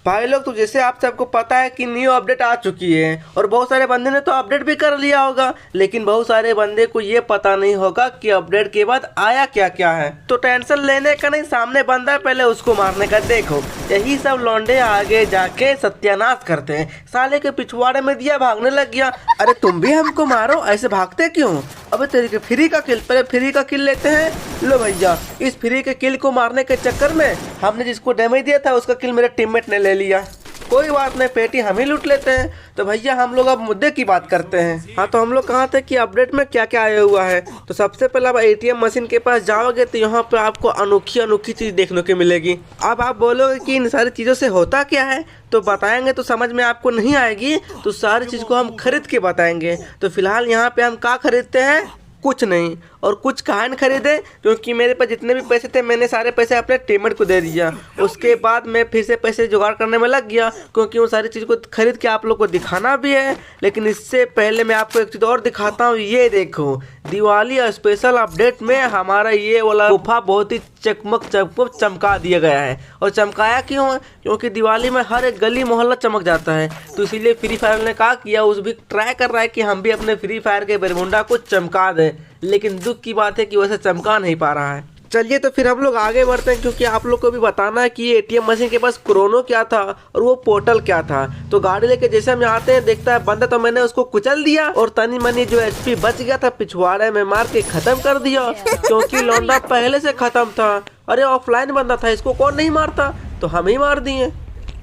भाई लोग, तो जैसे आप सबको पता है कि न्यू अपडेट आ चुकी है और बहुत सारे बंदे ने तो अपडेट भी कर लिया होगा, लेकिन बहुत सारे बंदे को ये पता नहीं होगा कि अपडेट के बाद आया क्या क्या है। तो टेंशन लेने का नहीं, सामने बंदा है पहले उसको मारने का। देखो यही सब लौंडे आगे जाके सत्यानाश करते हैं। साले के पिछवाड़े में दिया भागने लग गया। अरे तुम भी हमको मारो, ऐसे भागते क्यों? अबे तेरे के फ्री का किल, पहले फ्री का किल लेते हैं। लो भैया, इस फ्री के किल को मारने के चक्कर में हमने जिसको डैमेज दिया था उसका किल मेरे टीममेट ने ले लिया। कोई बात नहीं, पेटी हम ही लूट लेते हैं। तो भैया हम लोग अब मुद्दे की बात करते हैं। हाँ, तो हम लोग कहाँ थे कि अपडेट में क्या क्या आया हुआ है। तो सबसे पहले आप एटीएम मशीन के पास जाओगे तो यहाँ पे आपको अनोखी अनोखी चीज़ देखने को मिलेगी। अब आप बोलोगे कि इन सारी चीज़ों से होता क्या है, तो बताएंगे तो समझ में आपको नहीं आएगी, तो सारी चीज़ को हम खरीद के बताएंगे। तो फिलहाल यहाँ पे हम क्या खरीदते हैं, कुछ नहीं, और कुछ कहाँ न खरीदे, क्योंकि मेरे पास जितने भी पैसे थे मैंने सारे पैसे अपने टीममेट को दे दिया। उसके बाद मैं फिर से पैसे जुगाड़ करने में लग गया, क्योंकि वो सारी चीज़ को खरीद के आप लोग को दिखाना भी है। लेकिन इससे पहले मैं आपको एक चीज़ और दिखाता हूँ। ये देखो, दिवाली स्पेशल अपडेट में हमारा ये वाला गुफा बहुत ही चकमक चकमक चमका दिया गया है। और चमकाया क्यों है? क्योंकि दिवाली में हर एक गली मोहल्ला चमक जाता है। तो इसीलिए फ्री फायर ने कहा किया, उस भी ट्राई कर रहा है कि हम भी अपने फ्री फायर के बरमुंडा को चमका दें, लेकिन दुख की बात है कि वैसे चमका नहीं पा रहा है। चलिए तो फिर हम लोग आगे बढ़ते हैं, क्योंकि आप लोग को भी बताना है कि एटीएम मशीन के पास क्रोनो क्या था और वो पोर्टल क्या था। तो गाड़ी लेके जैसे हम यहाँ आते हैं, देखता है बंदा, तो मैंने उसको कुचल दिया और तनी मनी जो एचपी बच गया था पिछवाड़े में मार के खत्म कर दिया, क्योंकि लौंडा पहले से खत्म था। अरे ऑफलाइन बंदा था, इसको कौन नहीं मारता, तो हम ही मार दिए।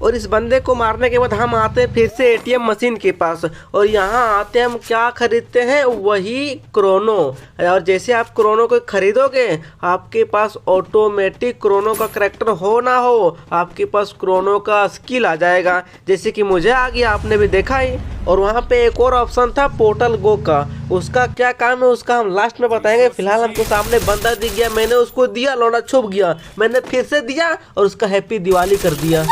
और इस बंदे को मारने के बाद हम आते हैं फिर से एटीएम मशीन के पास, और यहाँ आते हम क्या खरीदते हैं, वही क्रोनो। और जैसे आप क्रोनो को खरीदोगे, आपके पास ऑटोमेटिक क्रोनो का करैक्टर हो ना हो, आपके पास क्रोनो का स्किल आ जाएगा, जैसे कि मुझे आ गया, आपने भी देखा ही। और वहाँ पे एक और ऑप्शन था पोर्टल गो का, उसका क्या काम है उसका हम लास्ट में बताएंगे। फिलहाल हमको सामने बंदा दिख गया, मैंने उसको दिया, लौंडा छुप गया, मैंने फिर से दिया और उसका हैप्पी दिवाली कर दिया।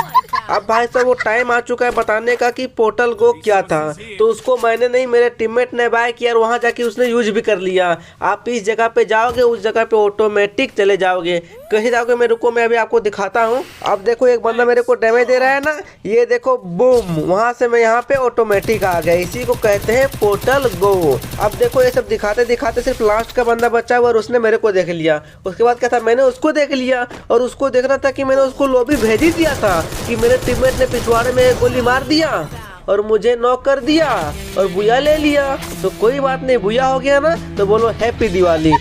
अब भाई साहब वो टाइम आ चुका है बताने का कि पोर्टल गो क्या था। तो उसको मैंने नहीं, मेरे टीममेट ने बाय किया और वहाँ जाके उसने यूज भी कर लिया। आप इस जगह पे जाओगे, उस जगह पे ऑटोमेटिक चले जाओगे। कहीं जाओगे, मैं रुको, मैं अभी आपको दिखाता हूँ। अब देखो एक बंदा मेरे को डैमेज दे रहा है ना, ये देखो बूम, वहाँ से मैं यहाँ पे ऑटोमेटिक आ गया। इसी को कहते हैं पोर्टल गो। अब देखो ये सब दिखाते दिखाते सिर्फ लास्ट का बंदा बचा हुआ और उसने मेरे को देख लिया। उसके बाद क्या था, मैंने उसको देख लिया और उसको देखना था कि मैंने उसको लॉबी भेज ही दिया था कि मेरे टीममेट ने पिछवाड़े में गोली मार दिया और मुझे नॉक कर दिया और बुया ले लिया। तो कोई बात नहीं, बुया हो गया ना, तो बोलो हैप्पी दिवाली।